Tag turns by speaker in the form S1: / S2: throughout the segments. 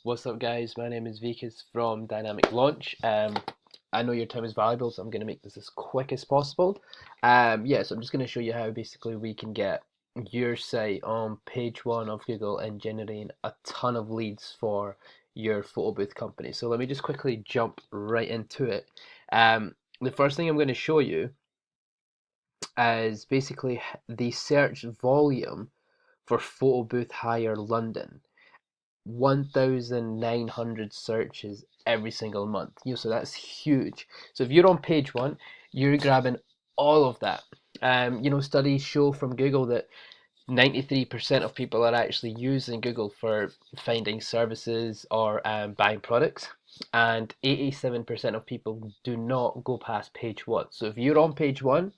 S1: What's up, guys? My name is Vikas from Dynamic Launch. I know your time is valuable, so I'm going to make this as quick as possible. So I'm just going to show you how basically we can get your site on page one of Google and generating a ton of leads for your photo booth company. So let me just quickly jump right into it. The first thing I'm going to show you is basically the search volume for photo booth hire London. 1,900 searches every single month. So that's huge. So if you're on page one, you're grabbing all of that. Studies show from Google that 93% of people are actually using Google for finding services or buying products, and 87% of people do not go past page one. So if you're on page one,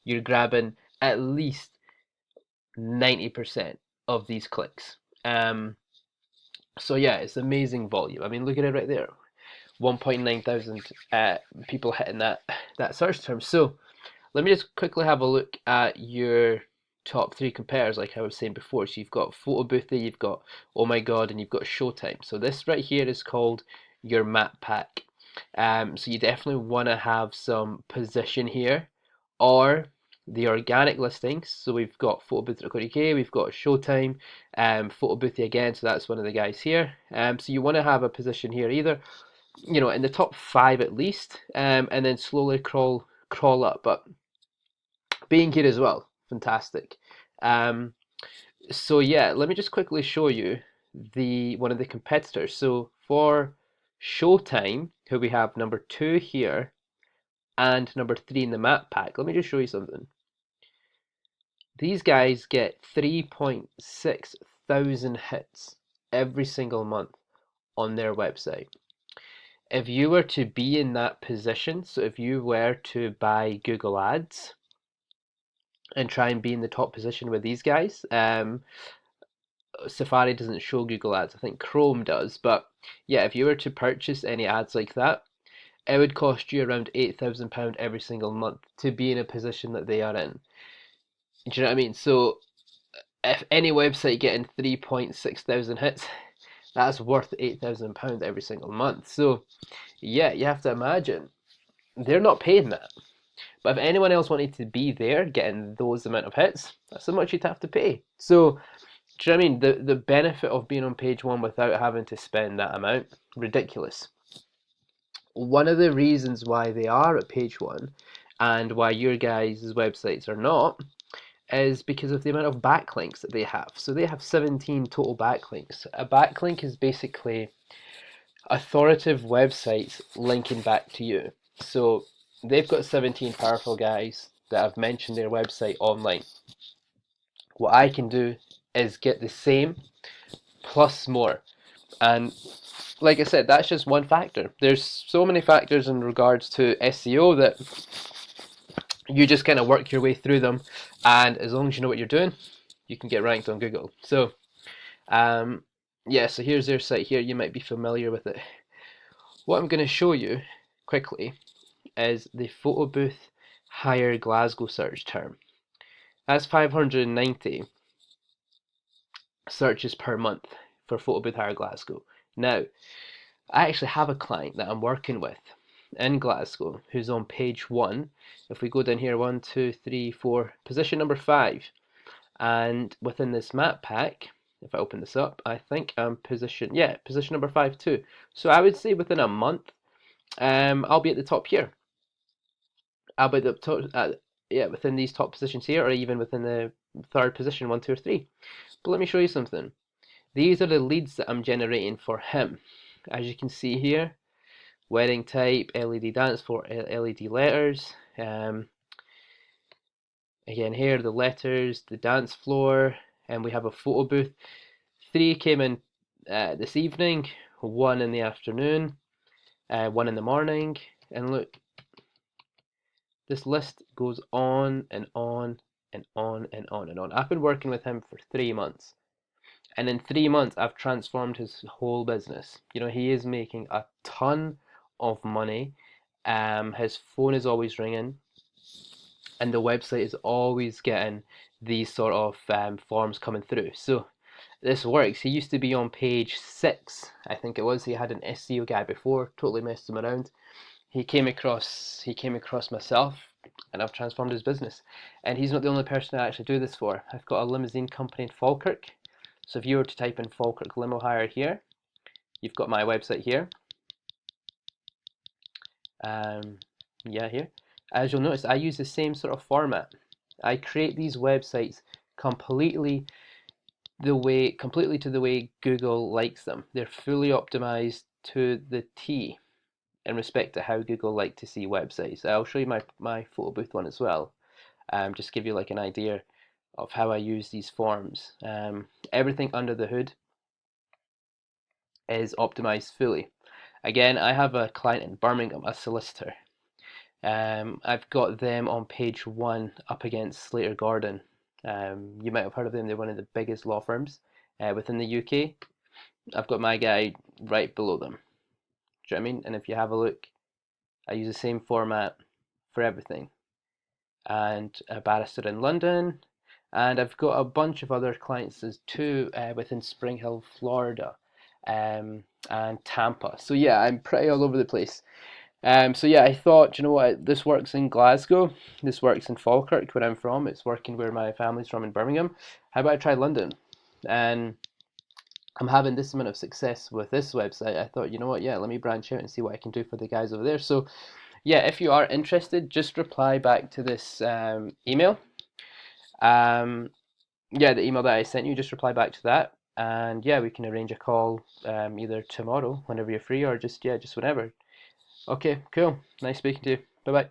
S1: you're grabbing at least 90% of these clicks. So yeah, it's amazing volume. I mean, look at it right there. 1.9 thousand people hitting that search term. So let me just quickly have a look at your top three compares, like I was saying before. So you've got Photo Boothie, you've got Oh My God, and you've got Showtime. So this right here is called your map pack. So you definitely want to have some position here, or the organic listings. So we've got photobooth.co.uk, we've got Showtime, Photo Boothie again. So that's one of the guys here. So you want to have a position here, either in the top five at least, and then slowly crawl up. But being here as well, fantastic. So yeah, let me just quickly show you the one of the competitors. So for Showtime, who we have number 2 here and number 3 in the map pack, let me just show you something. These guys get 3.6 thousand hits every single month on their website. If you were to be in that position, so if you were to buy Google Ads and try and be in the top position with these guys, Safari doesn't show Google Ads. I think Chrome does. But yeah, if you were to purchase any ads like that, it would cost you around £8,000 every single month to be in a position that they are in. Do you know what I mean? So if any website getting 3.6 thousand hits, that's worth £8,000 every single month. So yeah, you have to imagine they're not paying that. But if anyone else wanted to be there getting those amount of hits, that's how much you'd have to pay. So do you know what I mean? The benefit of being on page one without having to spend that amount, ridiculous. One of the reasons why they are at page one and why your guys' websites are not is because of the amount of backlinks that they have. So they have 17 total backlinks. A backlink is basically authoritative websites linking back to you. So they've got 17 powerful guys that have mentioned their website online. What I can do is get the same plus more. And like I said, that's just one factor. There's so many factors in regards to SEO that you just kind of work your way through them, and as long as you know what you're doing, you can get ranked on Google. So so here's their site here. You might be familiar with it. What I'm going to show you quickly is the photo booth hire Glasgow search term. That's 590 searches per month for photo booth hire Glasgow. Now, I actually have a client that I'm working with in Glasgow who's on page one. If we go down here, 1, 2, 3, 4, position number 5, and within this map pack, if I open this up, I think I'm position number 5 too. So I would say within a month, I'll be at the top here. I'll be at the top, within these top positions here, or even within the third position, 1, 2, or 3. But let me show you something. These are the leads that I'm generating for him. As you can see here, wedding type, LED dance floor, LED letters. Again here, the letters, the dance floor, and we have a photo booth. 3 came in this evening, 1 in the afternoon, 1 in the morning, and look, this list goes on and on and on and on and on. I've been working with him for 3 months. And in 3 months, I've transformed his whole business. He is making a ton of money. His phone is always ringing, and the website is always getting these sort of forms coming through. So this works. He used to be on page 6, I think it was. He had an SEO guy before, totally messed him around. He came across myself, and I've transformed his business. And he's not the only person I actually do this for. I've got a limousine company in Falkirk. So if you were to type in Falkirk Limo Hire here, you've got my website here. Yeah, here. As you'll notice, I use the same sort of format. I create these websites completely to the way Google likes them. They're fully optimized to the T in respect to how Google like to see websites. I'll show you my photo booth one as well. Just give you like an idea of how I use these forms. Everything under the hood is optimized fully. Again, I have a client in Birmingham, a solicitor. I've got them on page 1 up against Slater Gordon. You might have heard of them. They're one of the biggest law firms within the UK. I've got my guy right below them. Do you know what I mean? And if you have a look, I use the same format for everything. And a barrister in London. And I've got a bunch of other clients too within Spring Hill, Florida, and Tampa. So yeah, I'm pretty all over the place. So yeah, I thought, you know what, this works in Glasgow, this works in Falkirk, where I'm from, it's working where my family's from in Birmingham. How about I try London? And I'm having this amount of success with this website. I thought, you know what, yeah, let me branch out and see what I can do for the guys over there. So yeah, if you are interested, just reply back to this email. Yeah, the email that I sent you, just reply back to that. And yeah, we can arrange a call either tomorrow, whenever you're free, or just whenever. Okay, cool. Nice speaking to you. Bye bye.